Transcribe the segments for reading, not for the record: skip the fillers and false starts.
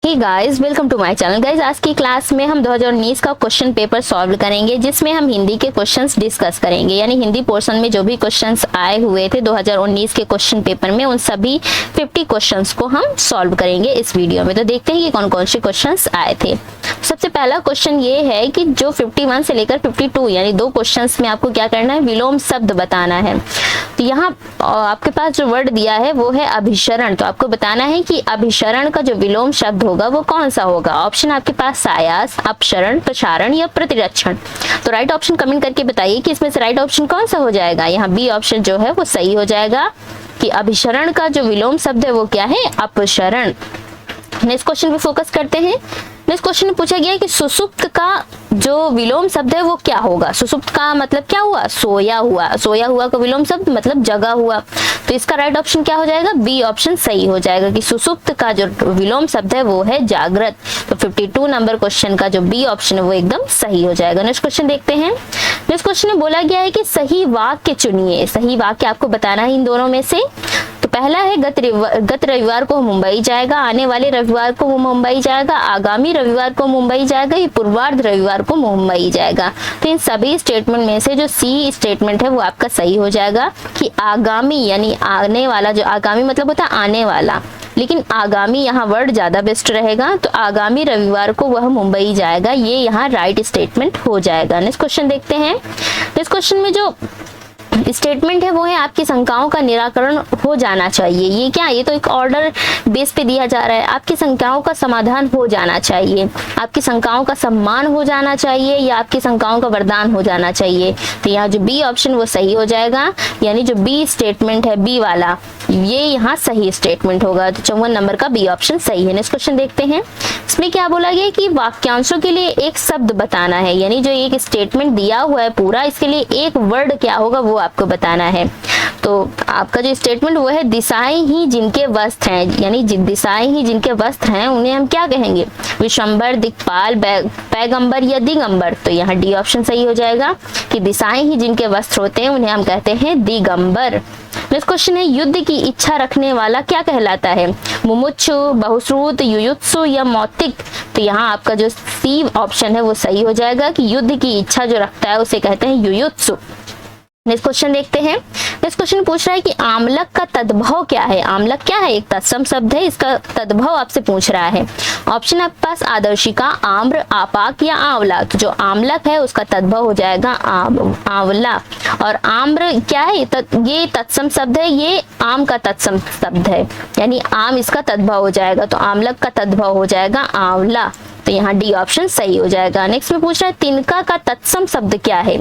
Hey guys, welcome to my channel. Guys, आज की class में हम 2019 का क्वेश्चन पेपर सॉल्व करेंगे, जिसमें हम हिंदी के क्वेश्चंस डिस्कस करेंगे। यानी हिंदी पोर्शन में जो भी क्वेश्चंस आए हुए थे 2019 के क्वेश्चन पेपर में, उन सभी 50 क्वेश्चंस को हम सॉल्व करेंगे इस वीडियो में। तो देखते हैं कि कौन कौन से क्वेश्चंस आए थे। सबसे पहला क्वेश्चन ये है कि जो 51 से लेकर 52 यानी 2 क्वेश्चंस में आपको क्या करना है, विलोम शब्द बताना है। तो यहाँ आपके पास जो वर्ड दिया है वो है अभिसरण। तो आपको बताना है कि अभिसरण का जो विलोम शब्द होगा वो कौन सा होगा। ऑप्शन आपके पास सायास, अपसरण, प्रसारण या प्रतिरक्षण। तो राइट ऑप्शन कमेंट करके बताइए कि इसमें से राइट ऑप्शन कौन सा हो जाएगा। यहाँ बी ऑप्शन जो है वो सही हो जाएगा कि अभिसरण का जो विलोम शब्द है वो क्या है, अपसरण। नेक्स्ट क्वेश्चन पे फोकस करते हैं। नेक्स्ट क्वेश्चन में पूछा गया है कि सुसुप्त का जो विलोम शब्द है वो क्या होगा। सुसुप्त का मतलब क्या हुआ, सोया हुआ। सोया हुआ का विलोम शब्द मतलब जगा हुआ। तो इसका राइट ऑप्शन क्या हो जाएगा, बी ऑप्शन सही हो जाएगा कि सुसुप्त का जो विलोम शब्द है वो है जागृत। तो 52 नंबर क्वेश्चन का जो बी ऑप्शन है वो एकदम सही हो जाएगा। नेक्स्ट क्वेश्चन देखते हैं। नेक्स्ट क्वेश्चन में बोला गया है कि सही वाक्य चुनिए। सही वाक्य आपको बताना है इन दोनों में से। तो पहला है गत रविवार को मुंबई जाएगा, आने वाले रविवार को वो मुंबई जाएगा, आगामी रविवार को मुंबई जाएगा, ये पूर्वार्ध रविवार को मुंबई जाएगा। तो इन सभी स्टेटमेंट में से जो सी स्टेटमेंट है वो आपका सही हो जाएगा कि आगामी यानी आने वाला, जो आगामी मतलब होता है आने वाला, लेकिन आगामी यहाँ वर्ड ज्यादा बेस्ट रहेगा। तो आगामी रविवार को वह मुंबई जाएगा, ये यहाँ राइट स्टेटमेंट हो जाएगा। नेक्स्ट क्वेश्चन देखते हैं। नेक्स्ट क्वेश्चन में जो स्टेटमेंट है वो है आपकी शंकाओं का निराकरण हो जाना चाहिए। ये क्या, ये तो एक ऑर्डर बेस पे दिया जा रहा है। आपकी शंकाओं का समाधान हो जाना चाहिए, आपकी शंकाओं का सम्मान हो जाना चाहिए, या आपकी शंकाओं का वरदान हो जाना चाहिए। तो यहाँ जो बी ऑप्शन वो सही हो जाएगा, यानी जो बी स्टेटमेंट है बी वाला, ये यहाँ सही स्टेटमेंट होगा। तो 54 नंबर का बी ऑप्शन सही है। नेक्स्ट क्वेश्चन देखते हैं। इसमें क्या बोला गया कि वाक्यांशों के लिए एक शब्द बताना है। यानी जो एक स्टेटमेंट दिया हुआ है पूरा, इसके लिए एक वर्ड क्या होगा वो आपको बताना है। तो आपका जो स्टेटमेंट वो है दिशाएं ही जिनके वस्त्र हैं। यानी दिशाएं ही जिनके वस्त्र हैं उन्हें हम क्या कहेंगे, विश्वम्बर, दिक्पाल, पैगंबर या दिगंबर। तो यहाँ डी ऑप्शन सही हो जाएगा कि दिशाएं ही जिनके वस्त्र होते हैं उन्हें हम कहते हैं दिगंबर। नेक्स्ट क्वेश्चन है युद्ध की इच्छा रखने वाला क्या कहलाता है, मुमुक्षु, बहुश्रुत, युयुत्सु या मौतिक। तो यहाँ आपका जो सी ऑप्शन है वो सही हो जाएगा कि युद्ध की इच्छा जो रखता है उसे कहते हैं युयुत्सु। नेक्स्ट क्वेश्चन देखते हैं। नेक्स्ट क्वेश्चन पूछ रहा है कि आमलक का तद्भव क्या है। आमलक क्या है, एक तत्सम शब्द है, इसका तद्भव आपसे पूछ रहा है। ऑप्शन आपके पास आदर्शिका, आम्र, आपाक या आंवला। तो जो आमलक है उसका तद्भव हो जाएगा आंवला। और आम्र क्या है, ये तत्सम शब्द है, ये आम का तत्सम शब्द है, यानी आम इसका तद्भव हो जाएगा। तो आमलक का तद्भव हो जाएगा आंवला। तो यहाँ डी ऑप्शन सही हो जाएगा। नेक्स्ट में पूछ रहा है तिनका का तत्सम शब्द क्या है।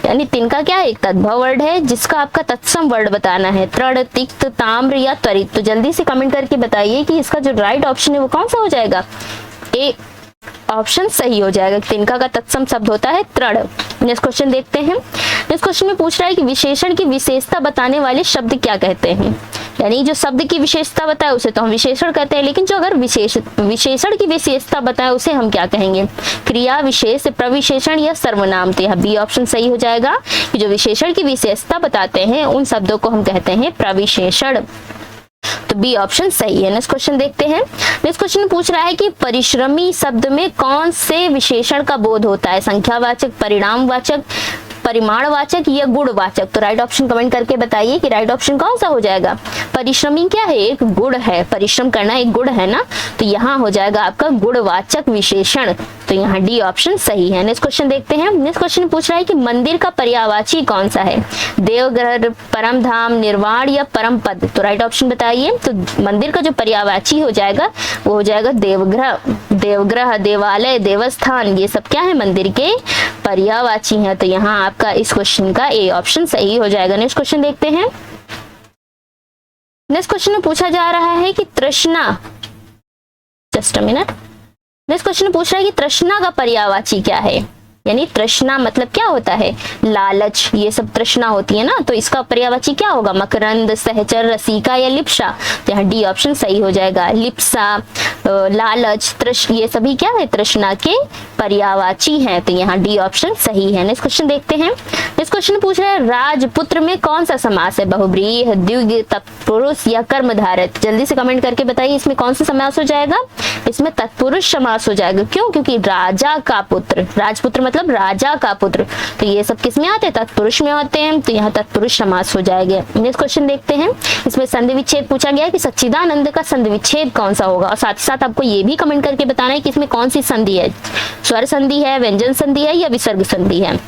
यानी तिनका क्या है, एक तद्भव वर्ड है जिसका आपका तत्सम वर्ड बताना है, तृण, तिक्त, ताम्र या त्वरित। तो जल्दी से कमेंट करके बताइए कि इसका जो राइट ऑप्शन है वो कौन सा हो जाएगा। ए ऑप्शन सही हो जाएगा। तिनका का तत्सम शब्द होता है तृण। नेक्स्ट क्वेश्चन देखते हैं। नेक्स्ट क्वेश्चन में पूछ रहा है कि विशेषण की विशेषता बताने वाले शब्द क्या कहते हैं। यानी जो शब्द की विशेषता बताए उसे तो हम विशेषण कहते हैं, लेकिन जो अगर विशेषण की विशेषता बताए उसे हम क्या कहेंगे, क्रिया विशेष, प्रविशेषण या सर्वनाम। तो यहाँ बी ऑप्शन सही हो जाएगा कि जो विशेषण की विशेषता बताते हैं उन शब्दों को हम कहते हैं प्रविशेषण। तो बी ऑप्शन सही है। नेक्स्ट क्वेश्चन देखते हैं। नेक्स्ट क्वेश्चन पूछ रहा है कि परिश्रमी शब्द में कौन से विशेषण का बोध होता है, संख्यावाचक, परिणामवाचक, परिमाणवाचक या गुणवाचक। तो राइट ऑप्शन कमेंट करके बताइए कि राइट ऑप्शन कौन सा हो जाएगा। परिश्रमी क्या है, एक गुण है, परिश्रम करना एक गुण है ना, तो यहाँ हो जाएगा आपका गुणवाचक विशेषण। तो यहाँ डी ऑप्शन सही है। नेक्स्ट क्वेश्चन देखते हैं। नेक्स्ट क्वेश्चन पूछ रहा है कि मंदिर का पर्यायवाची कौन सा है, देवघर, परम धाम, निर्वाण या परम पद। तो राइट ऑप्शन बताइए। तो मंदिर का जो पर्यायवाची हो जाएगा वो हो जाएगा देवग्रह। देवग्रह, देवालय, देवस्थान, ये सब क्या है, मंदिर के पर्यायवाची हैं। तो यहाँ आपका इस क्वेश्चन का ए ऑप्शन सही हो जाएगा। नेक्स्ट क्वेश्चन देखते हैं। नेक्स्ट क्वेश्चन में पूछा जा रहा है कि तृष्णा, just a minute. Next question में पूछ रहा है कि तृष्णा का पर्यायवाची क्या है। यानी तृष्णा मतलब क्या होता है, लालच, ये सब तृष्णा होती है ना, तो इसका पर्यायवाची क्या होगा, मकरंद, सहचर, रसिका या लिप्सा। तो यहाँ डी ऑप्शन सही हो जाएगा। लिप्सा, लालच, ये सभी क्या है, तृष्णा के पर्यायवाची हैं। तो यहाँ डी ऑप्शन सही है। नेक्स्ट क्वेश्चन देखते हैं। नेक्स्ट क्वेश्चन पूछ रहे हैं राजपुत्र में कौन सा समास है, बहुब्रीहि, द्विगु, तत्पुरुष या कर्मधारय। जल्दी से कमेंट करके बताइए इसमें कौन सा समास हो जाएगा। इसमें तत्पुरुष समास हो जाएगा। क्यों? क्योंकि राजा का पुत्र, राजपुत्र मतलब राजा का पुत्र, तो ये सब किस में आते हैं? तत्पुरुष में आते हैं, तो यहाँ तत्पुरुष समास हो जाएगा। नेक्स्ट क्वेश्चन देखते हैं। इसमें संधि विच्छेद पूछा गया है कि सच्चिदानंद का संधि विच्छेद कौन सा होगा, और साथ ही साथ आपको ये भी कमेंट करके बताना है कि इसमें कौन सी संधि है, स्वर संधि है, व्यंजन संधि है या विसर्ग संधि है।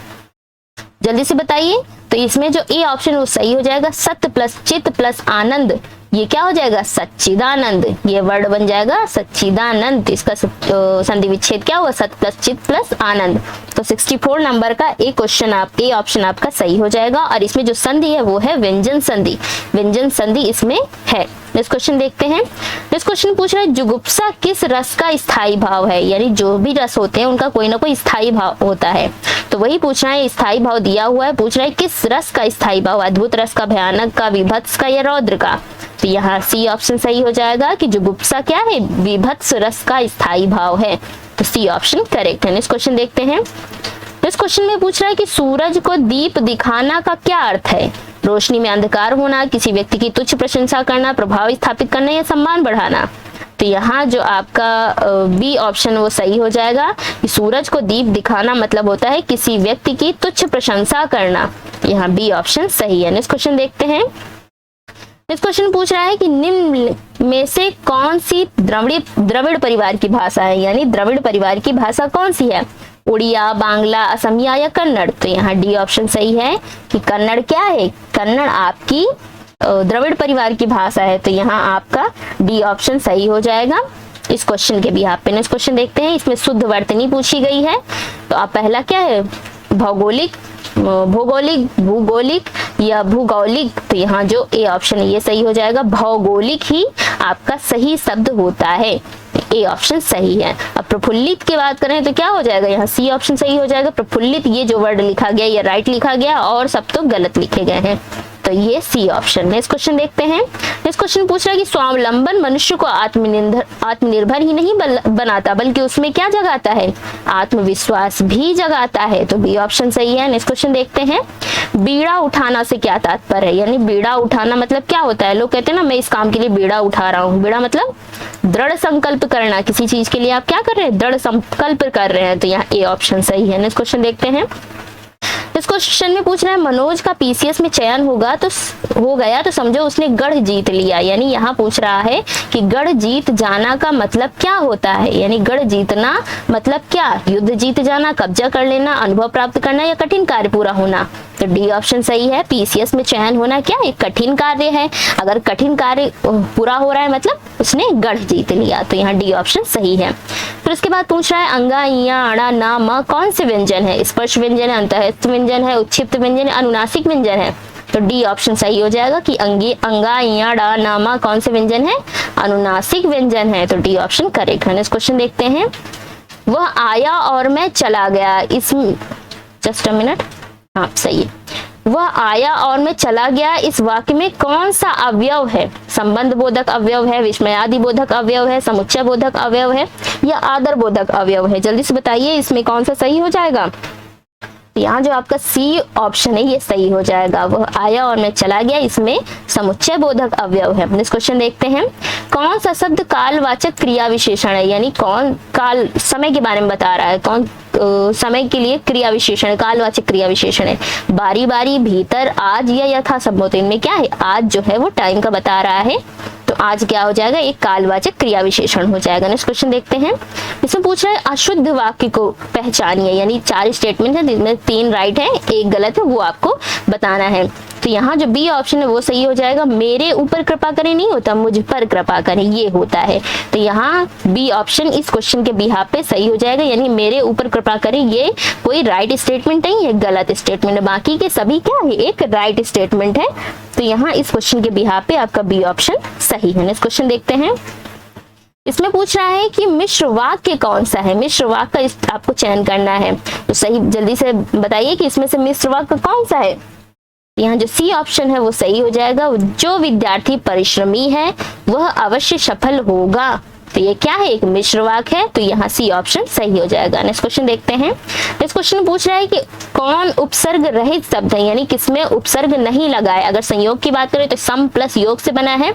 जल्दी से बताइए। तो इसमें जो ए ऑप्शन वो सही हो जाएगा, सत्य प्लस चित्त प्लस आनंद, ये क्या हो जाएगा? सच्चिदानंद। ये वर्ड बन जाएगा सच्चिदानंद। इसका संधि विच्छेद क्या होगा? सत्य प्लस चित्त प्लस आनंद। तो 64 नंबर का ए क्वेश्चन ए ऑप्शन आपका सही हो जाएगा। और इसमें जो संधि है वो है व्यंजन संधि, व्यंजन संधि इसमें है। नेक्स्ट क्वेश्चन देखते हैं। नेक्स्ट क्वेश्चन पूछ रहा है जुगुप्सा किस रस का स्थायी भाव है, यानी जो भी रस होते हैं उनका कोई ना कोई स्थायी भाव होता है, तो वही पूछना है। स्थायी भाव दिया हुआ है, पूछ रहा है किस रस का स्थायी भाव, अद्भुत रस का, भयानक का, विभत्स का या रौद्र का। तो यहाँ सी ऑप्शन सही हो जाएगा कि जुगुप्सा क्या है? विभत्स रस का स्थायी भाव है, तो सी ऑप्शन करेक्ट है। नेक्स्ट क्वेश्चन देखते हैं। इस क्वेश्चन में पूछ रहा है कि सूरज को दीप दिखाना का क्या अर्थ है, रोशनी में अंधकार होना, किसी व्यक्ति की तुच्छ प्रशंसा करना, प्रभाव स्थापित करना या सम्मान बढ़ाना। तो यहाँ जो आपका बी ऑप्शन वो सही हो जाएगा कि सूरज को दीप दिखाना मतलब होता है किसी व्यक्ति की तुच्छ प्रशंसा करना, यहाँ बी ऑप्शन सही है। नेक्स्ट क्वेश्चन देखते हैं। इस क्वेश्चन पूछ रहा है कि निम्न में से कौन सी द्रविड़ परिवार की भाषा है, यानी द्रविड़ परिवार की भाषा कौन सी है, उड़िया, बांग्ला, असमिया या कन्नड़। तो यहाँ डी ऑप्शन सही है कि कन्नड़ क्या है, कन्नड़ आपकी द्रविड़ परिवार की भाषा है, तो यहाँ आपका डी ऑप्शन सही हो जाएगा इस क्वेश्चन के भी। आप पे नेक्स्ट क्वेश्चन देखते हैं। इसमें शुद्ध वर्तनी पूछी गई है, तो आप पहला क्या है, भौगोलिक, भौगोलिक, भूगोलिक या भूगोलिक। तो यहाँ जो ए ऑप्शन है ये सही हो जाएगा, भौगोलिक ही आपका सही शब्द होता है, ए ऑप्शन सही है। अब प्रफुल्लित की बात करें तो क्या हो जाएगा, यहाँ सी ऑप्शन सही हो जाएगा। प्रफुल्लित ये जो वर्ड लिखा गया ये राइट लिखा गया और सब तो गलत लिखे गए हैं, तो ये सी ऑप्शन है। इस क्वेश्चन देखते हैं। इस क्वेश्चन पूछ रहा है कि स्वावलंबन मनुष्य को आत्मनिर्भर ही नहीं बनाता बल्कि उसमें क्या जगाता है, आत्मविश्वास भी जगाता है, तो बी ऑप्शन सही है। नेक्स्ट क्वेश्चन देखते हैं। बीड़ा उठाना से क्या तात्पर्य है, यानी बीड़ा उठाना मतलब क्या होता है, लोग कहते हैं ना मैं इस काम के लिए बीड़ा उठा रहा हूँ, बीड़ा मतलब दृढ़ संकल्प करना, किसी चीज के लिए आप क्या कर रहे हैं, दृढ़ संकल्प कर रहे हैं, तो यहाँ ए ऑप्शन सही है। नेक्स्ट क्वेश्चन देखते हैं। इस क्वेश्चन में पूछ रहा है मनोज का पीसीएस में चयन हो गया तो समझो उसने गढ़ जीत लिया, यानी यहाँ पूछ रहा है कि गढ़ जीत जाना का मतलब क्या होता है, यानी गढ़ जीतना मतलब क्या, युद्ध जीत जाना, कब्जा कर लेना, अनुभव प्राप्त करना या कठिन कार्य पूरा होना। तो डी ऑप्शन सही है। पीसीएस में चयन होना क्या एक कठिन कार्य है, अगर कठिन कार्य पूरा हो रहा है मतलब उसने गढ़ जीत लिया, तो यहाँ डी ऑप्शन सही है। फिर उसके बाद पूछ रहा है अंगा, इया, अड़ा, ना, म कौन से व्यंजन है, स्पर्श व्यंजन है, अंतःस्थ व्यंजन है, उच्छिप्त व्यंजन है, अनुनासिक व्यंजन है। तो डी ऑप्शन सही हो जाएगा कि अंगा, इया, अड़ा, ना, म कौन से व्यंजन है, अनुनासिक व्यंजन है, तो डी ऑप्शन करेक्ट है। नेक्स्ट क्वेश्चन देखते हैं। वह आया और मैं चला गया, इस जस्ट अ मिनट, हाँ सही है। वह आया और मैं चला गया इस वाक्य में कौन सा अवयव है, संबंध बोधक अवयव है, विस्मयादि बोधक अवयव है, समुच्चय बोधक अवयव है या आदर बोधक अवयव है, जल्दी से बताइए इसमें कौन सा सही हो जाएगा। यहाँ जो आपका सी ऑप्शन है ये सही हो जाएगा, वह आया और मैं चला गया इसमें समुच्चय बोधक अवयव है। नेक्स्ट क्वेश्चन देखते हैं। कौन सा शब्द कालवाचक क्रिया विशेषण है, यानी कौन काल समय के बारे में बता रहा है, कौन समय के लिए क्रिया विशेषण, कालवाचक क्रिया विशेषण है, बारी बारी, भीतर, आज या यथा संभव। तो इनमें क्या है, आज जो है वो टाइम का बता रहा है, तो आज क्या हो जाएगा, एक कालवाचक क्रिया विशेषण हो जाएगा। नेक्स्ट क्वेश्चन देखते हैं। इसमें पूछ रहा है अशुद्ध वाक्य को पहचानिए, यानी 4 स्टेटमेंट है जिसमें 3 राइट है 1 गलत है, वो आपको बताना है। तो यहाँ जो बी ऑप्शन है वो सही हो जाएगा, मेरे ऊपर कृपा करें नहीं होता, मुझ पर कृपा करें ये होता है, तो यहाँ बी ऑप्शन इस क्वेश्चन के बिहाफ पे सही हो जाएगा, यानी मेरे ऊपर कृपा करें ये कोई राइट स्टेटमेंट नहीं है, गलत स्टेटमेंट है, बाकी के सभी क्या है एक राइट स्टेटमेंट है, तो यहाँ इस क्वेश्चन के बिहाफ पे आपका बी ऑप्शन सही है। नेक्स्ट क्वेश्चन देखते हैं। इसमें पूछ रहा है कि मिश्र वाक्य कौन सा है, मिश्र वाक्य का आपको चयन करना है, तो सही जल्दी से बताइए कि इसमें से मिश्र वाक्य कौन सा है। यहाँ जो सी ऑप्शन है वो सही हो जाएगा, जो विद्यार्थी परिश्रमी है वह अवश्य सफल होगा, तो ये क्या है, एक मिश्र वाक्य है, तो यहाँ सी ऑप्शन सही हो जाएगा। नेक्स्ट क्वेश्चन देखते हैं। नेक्स्ट क्वेश्चन पूछ रहा है कि कौन उपसर्ग रहित शब्द है, यानी किसमें उपसर्ग नहीं लगा है। अगर संयोग की बात करें तो सम प्लस योग से बना है,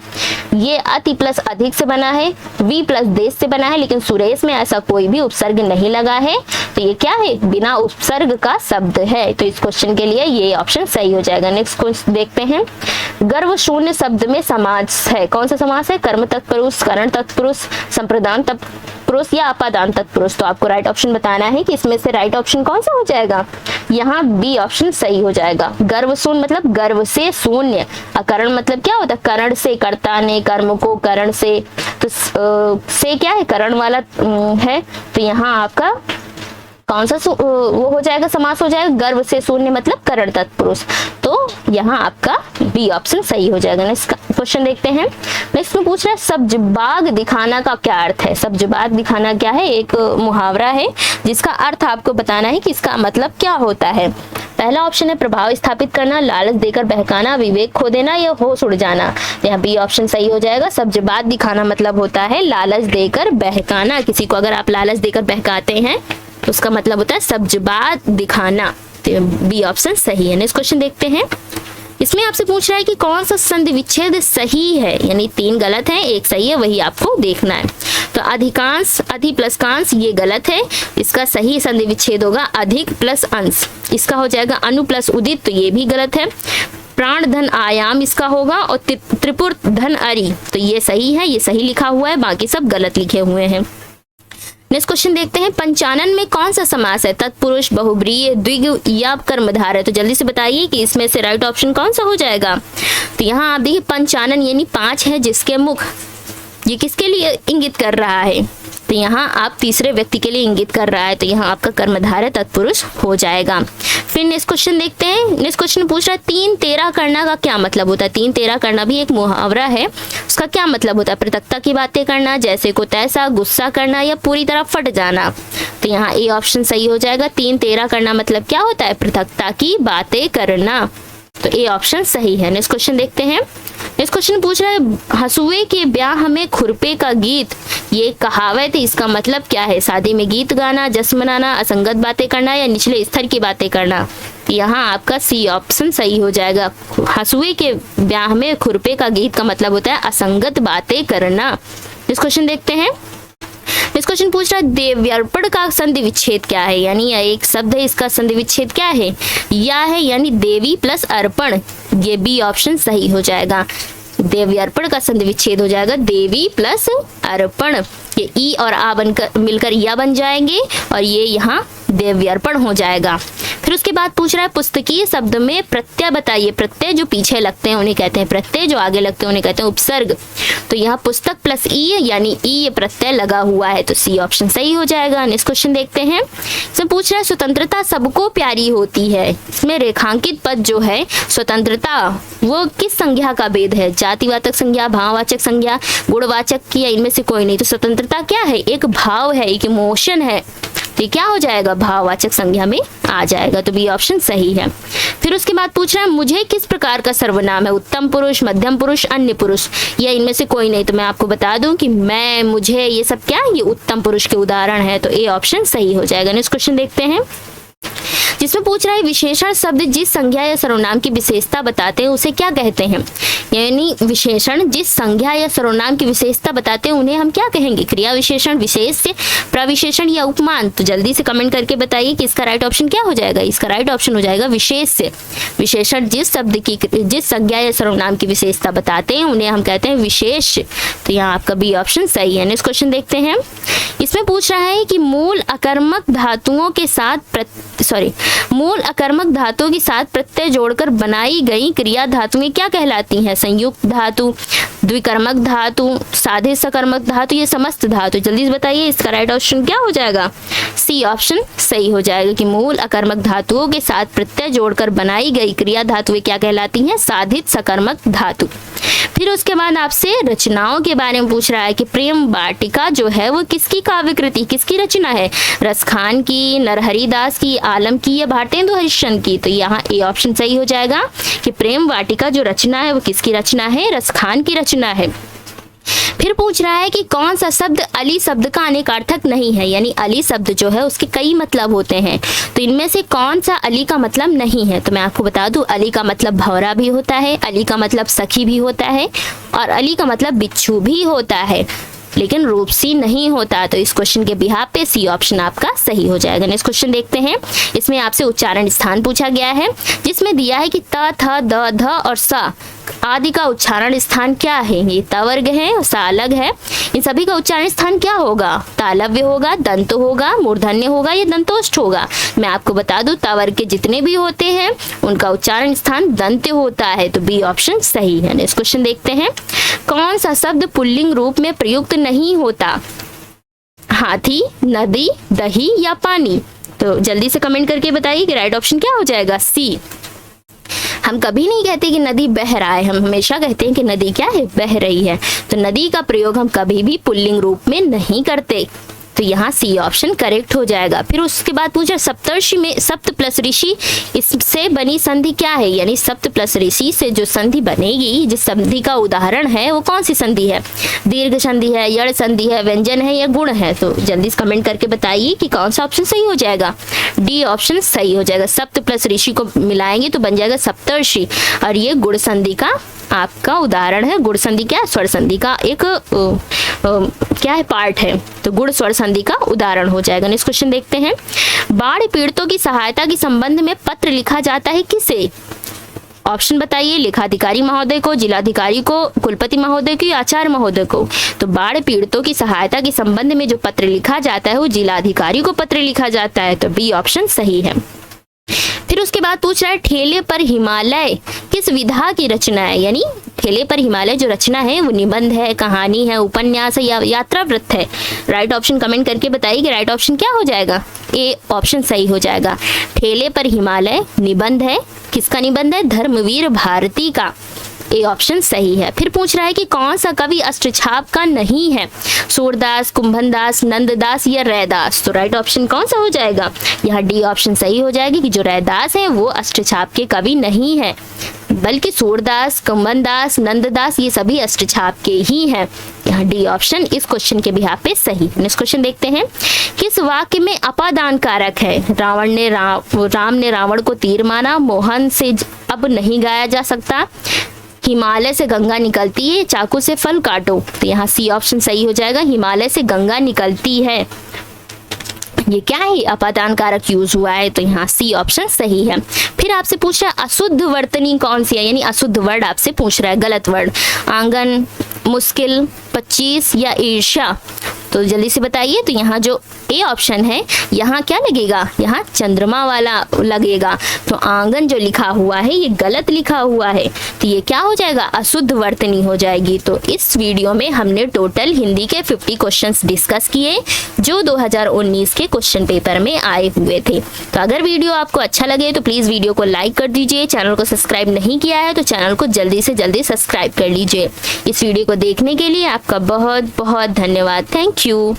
ये अति प्लस अधिक से बना है, वी प्लस देश से बना है, लेकिन सुरेश में ऐसा कोई भी उपसर्ग नहीं लगा है, तो ये क्या है, बिना उपसर्ग का शब्द है। तो इस क्वेश्चन के लिए ये ऑप्शन सही हो जाएगा। नेक्स्ट क्वेश्चन देखते हैं। गर्व शून्य शब्द में समास है, कौन सा समास है, कर्म तत्पुरुष, करण तत्पुरुष, संप्रदान तत्पुरुष या अपादान तत्पुरुष। तो आपको राइट ऑप्शन बताना है कि इसमें से राइट ऑप्शन कौन सा हो जाएगा। यहाँ बी ऑप्शन सही हो जाएगा। गर्व शून्य मतलब गर्व से शून्य, अकरण मतलब क्या होता है, करण से, कर्ता ने कर्म को करण से, तो से क्या है, करण वाला है, तो यहाँ आपका कौन सा वो हो जाएगा, समास हो जाएगा, गर्व से शून्य मतलब करण तत्पुरुष। तो यहाँ आपका बी ऑप्शन सही हो जाएगा। नेक्स्ट क्वेश्चन देखते हैं। नेक्स्ट में पूछ रहा है सब्ज बाग दिखाना का क्या अर्थ है। सब्ज बाग दिखाना क्या है, एक मुहावरा है जिसका अर्थ आपको बताना है कि इसका मतलब क्या होता है। पहला ऑप्शन है प्रभाव स्थापित करना, लालच देकर बहकाना, विवेक खो देना या होश उड़ जाना। यहाँ बी ऑप्शन सही हो जाएगा। सब्ज बाग दिखाना मतलब होता है लालच देकर बहकाना। किसी को अगर आप लालच देकर बहकाते हैं तो उसका मतलब होता है सब्ज बाग दिखाना। तो बी ऑप्शन सही है। नेक्स्ट क्वेश्चन देखते हैं। इसमें आपसे पूछ रहा है कि कौन सा संधि विच्छेद सही है, यानी 3 गलत हैं, 1 सही है, वही आपको देखना है। तो अधिकांश, अधि प्लस कांश ये गलत है, इसका सही संधि विच्छेद होगा अधिक प्लस अंश। इसका हो जाएगा अनु प्लस उदित, तो ये भी गलत है। प्राण धन आयाम इसका होगा, और त्रिपुर धन अरि, तो ये सही है, ये सही लिखा हुआ है, बाकी सब गलत लिखे हुए हैं। नेक्स्ट क्वेश्चन देखते हैं। पंचानन में कौन सा समास है, तत्पुरुष, बहुब्रीहि, द्विगु या कर्मधारय। है तो जल्दी से बताइए कि इसमें से राइट ऑप्शन कौन सा हो जाएगा। तो यहाँ आप देखिए पंचानन यानी 5 है जिसके मुख, ये किसके लिए इंगित कर रहा है, तो यहाँ आप तीसरे व्यक्ति के लिए इंगित कर रहा है, तो यहाँ आपका कर्मधारय तत्पुरुष हो जाएगा। फिर नेक्स्ट क्वेश्चन देखते हैं। नेक्स्ट क्वेश्चन पूछ रहा है 3 तेरा करना का क्या मतलब होता है। 3 तेरा करना भी एक मुहावरा है, उसका क्या मतलब होता है, पृथकता की बातें करना, जैसे को तैसा, गुस्सा करना या पूरी तरह फट जाना। तो यहाँ ए ऑप्शन सही हो जाएगा। 3 तेरा करना मतलब क्या होता है, पृथकता की बातें करना, तो ए ऑप्शन सही है। नेक्स्ट क्वेश्चन देखते हैं। नेक्स्ट क्वेश्चन पूछ रहा है हंसुए के ब्याह में खुरपे का गीत, ये कहावत है, इसका मतलब क्या है, शादी में गीत गाना, जश्न मनाना, असंगत बातें करना या निचले स्तर की बातें करना। यहाँ आपका सी ऑप्शन सही हो जाएगा। हंसुए के ब्याह में खुरपे का गीत का मतलब होता है असंगत बातें करना। नेक्स्ट क्वेश्चन देखते हैं। इस क्वेश्चन पूछ रहा है देव्यर्पण का संधि विच्छेद क्या है, यानी यह एक शब्द है, इसका संधि विच्छेद क्या है, या है यानी देवी प्लस अर्पण, ये बी ऑप्शन सही हो जाएगा। देव्यर्पण का संधि विच्छेद हो जाएगा देवी प्लस अर्पण, ये ई और आ बनकर मिलकर या बन जाएंगे और ये यहाँ देव्यर्पण हो जाएगा। फिर उसके बाद पूछ रहा है पुस्तकीय शब्द में प्रत्यय बताइए। प्रत्यय जो पीछे लगते हैं उन्हें कहते हैं प्रत्यय, जो आगे लगते हैं उन्हें कहते हैं उपसर्ग। तो यहाँ पुस्तक प्लस ई यानी ई ये प्रत्यय लगा हुआ है, तो सी ऑप्शन सही हो जाएगा। नेक्स्ट क्वेश्चन देखते हैं। इसमें पूछ रहा है स्वतंत्रता सबको प्यारी होती है, इसमें रेखांकित पद जो है स्वतंत्रता वो किस संज्ञा का भेद है, जातिवाचक संज्ञा, भाववाचक संज्ञा, गुणवाचक की, या इनमें से कोई नहीं। तो स्वतंत्रता क्या है, एक भाव है, एक इमोशन है, तो क्या हो जाएगा, भाववाचक संज्ञा में आ जाएगा, तो बी ऑप्शन सही है। फिर उसके बाद पूछ रहा है मुझे किस प्रकार का सर्वनाम है, उत्तम पुरुष, मध्यम पुरुष, अन्य पुरुष, या इनमें से कोई नहीं। तो मैं आपको बता दूं कि मैं, मुझे, ये सब क्या है, ये उत्तम पुरुष के उदाहरण है, तो ए ऑप्शन सही हो जाएगा। नेक्स्ट क्वेश्चन देखते हैं, जिसमें पूछ रहा है विशेषण शब्द जिस संज्ञा या सर्वनाम की विशेषता बताते हैं उसे क्या कहते हैं, यानी विशेषण जिस संज्ञा या सर्वनाम की विशेषता बताते हैं उन्हें हम क्या कहेंगे, क्रिया विशेषण, विशेष्य, प्रविशेषण या उपमान। तो जल्दी से कमेंट करके बताइए कि इसका राइट ऑप्शन क्या हो जाएगा। इसका राइट ऑप्शन हो जाएगा विशेष्य। विशेषण जिस शब्द की, जिस संज्ञा या सर्वनाम की विशेषता बताते हैं उन्हें हम कहते हैं विशेष्य, तो यहाँ आपका बी ऑप्शन सही है। नेक्स्ट क्वेश्चन देखते हैं। इसमें पूछ रहा है कि मूल अकर्मक धातुओं के साथ मूल अकर्मक धातुओं के साथ प्रत्यय जोड़कर बनाई गई क्रिया धातुएं क्या कहलाती हैं, संयुक्त धातु, द्विकर्मक धातु, साधे सकर्मक धातु, ये समस्त धातु। जल्दी से बताइए इसका राइट ऑप्शन क्या हो जाएगा। सी ऑप्शन सही हो जाएगा कि मूल अकर्मक धातुओं के साथ प्रत्यय जोड़कर बनाई गई क्रिया धातुएं क्या कहलाती हैं, साधित सकर्मक धातु। फिर उसके बाद आपसे रचनाओं के बारे में पूछ रहा है कि प्रेम वाटिका जो है वो किसकी काव्य कृति, किसकी रचना है, रसखान की, नरहरि दास की, आलम की या भारतेंदु हरिश्चंद्र की। तो यहाँ ए ऑप्शन सही हो जाएगा कि प्रेम वाटिका जो रचना है वो किसकी रचना है, रसखान की रचना है। फिर पूछ रहा है कि कौन सा शब्द अली शब्द का अनेकार्थक नहीं है, यानी अली शब्द जो है उसके कई मतलब होते हैं, तो इनमें से कौन सा अली का मतलब नहीं है। तो मैं आपको बता दूं, अली का मतलब भौरा भी होता है, अली का मतलब सखी भी होता है, और अली का मतलब बिच्छू भी होता है, लेकिन रूपसी नहीं होता। तो इस क्वेश्चन के बिहाफ पे सी ऑप्शन आपका सही हो जाएगा। नेक्स्ट क्वेश्चन देखते हैं। इसमें आपसे उच्चारण स्थान पूछा गया है, जिसमें दिया है कि त, थ, द, ध और स आदि का उच्चारण स्थान क्या है। ये त वर्ग है और स अलग है। इन सभी का उच्चारण स्थान क्या होगा? तालव्य होगा, दंत होगा, मूर्धन्य होगा या दंतोष्ठ होगा। मैं आपको बता दूं, त वर्ग के जितने भी होते हैं उनका उच्चारण स्थान दंत होता है, तो बी ऑप्शन सही है। नेक्स्ट क्वेश्चन देखते हैं। कौन सा शब्द पुल्लिंग रूप में प्रयुक्त नहीं होता? हाथी, नदी, दही या पानी। तो जल्दी से कमेंट करके बताइए कि राइट ऑप्शन क्या हो जाएगा? सी। हम कभी नहीं कहते कि नदी बह रहा है, हम हमेशा कहते हैं कि नदी क्या है? बह रही है। तो नदी का प्रयोग हम कभी भी पुल्लिंग रूप में नहीं करते, तो यहाँ सी ऑप्शन करेक्ट हो जाएगा। फिर उसके बाद पूछा सप्तर्षि में सप्त प्लस ऋषि, इससे बनी संधि क्या है, यानी सप्त प्लस ऋषि से जो संधि बनेगी, जिस संधि का उदाहरण है वो कौन सी संधि है? दीर्घ संधि है, यड़ संधि है, व्यंजन है या गुण है। तो जल्दी से कमेंट करके बताइए कि कौन सा ऑप्शन सही हो जाएगा। डी ऑप्शन सही हो जाएगा। सप्त प्लस ऋषि को मिलाएंगे तो बन जाएगा सप्तर्षि, और ये गुण संधि का आपका उदाहरण है। गुण संधि क्या है? स्वर संधि का एक क्या है? पार्ट है, तो गुण स्वर संधि का उदाहरण हो जाएगा। नेक्स्ट क्वेश्चन देखते हैं। बाढ़ पीड़ितों की सहायता के संबंध में पत्र लिखा जाता है किसे? ऑप्शन बताइए। लेखाधिकारी महोदय को, जिलाधिकारी को, कुलपति महोदय को या आचार्य महोदय को। तो बाढ़ पीड़ितों की सहायता के संबंध में जो पत्र लिखा जाता है वो जिलाधिकारी को पत्र लिखा जाता है, तो बी ऑप्शन सही है। फिर उसके बाद पूछ रहा है ठेले पर हिमालय किस विधा की रचना है, यानी ठेले पर हिमालय जो रचना है वो निबंध है, कहानी है, उपन्यास है या यात्रा वृत्त है। राइट ऑप्शन कमेंट करके बताइए कि राइट ऑप्शन क्या हो जाएगा। ए ऑप्शन सही हो जाएगा। ठेले पर हिमालय निबंध है, किसका निबंध है? धर्मवीर भारती का। ए ऑप्शन सही है। फिर पूछ रहा है कि कौन सा कवि अष्टछाप का नहीं है? सूरदास, कुंभनदास, नंददास या रैदास। तो राइट ऑप्शन कौन सा हो जाएगा? यहाँ डी ऑप्शन सही हो जाएगी कि जो रैदास है वो अष्टछाप के कवि नहीं है, बल्कि सूरदास, कुंभनदास, नंददास ये सभी अष्टछाप के ही हैं। यहाँ डी ऑप्शन इस क्वेश्चन के बिहाफ पे सही है। नेक्स्ट क्वेश्चन देखते हैं। किस वाक्य में अपादान कारक है? राम ने रावण को तीर माना, मोहन से अब नहीं गाया जा सकता, हिमालय से गंगा निकलती है, चाकू से फल काटो। तो यहाँ सी ऑप्शन सही हो जाएगा। हिमालय से गंगा निकलती है, ये क्या है? अपादान कारक यूज हुआ है, तो यहाँ सी ऑप्शन सही है। फिर आपसे पूछ रहा है अशुद्ध वर्तनी कौन सी है, यानी अशुद्ध वर्ड आपसे पूछ रहा है। गलत वर्ड आंगन, मुश्किल, 25 या ईर्ष्या। तो जल्दी से बताइए। तो यहाँ जो ए ऑप्शन है यहाँ क्या लगेगा? यहाँ चंद्रमा वाला लगेगा। तो आंगन जो लिखा हुआ है ये गलत लिखा हुआ है, तो ये क्या हो जाएगा? अशुद्ध वर्तनी हो जाएगी। तो इस वीडियो में हमने टोटल हिंदी के 50 क्वेश्चंस डिस्कस किए जो 2019 के क्वेश्चन पेपर में आए हुए थे। तो अगर वीडियो आपको अच्छा लगे तो प्लीज़ वीडियो को लाइक कर दीजिए। चैनल को सब्सक्राइब नहीं किया है तो चैनल को जल्दी से जल्दी सब्सक्राइब कर लीजिए। इस वीडियो को देखने के लिए आपका बहुत बहुत धन्यवाद। Thank you.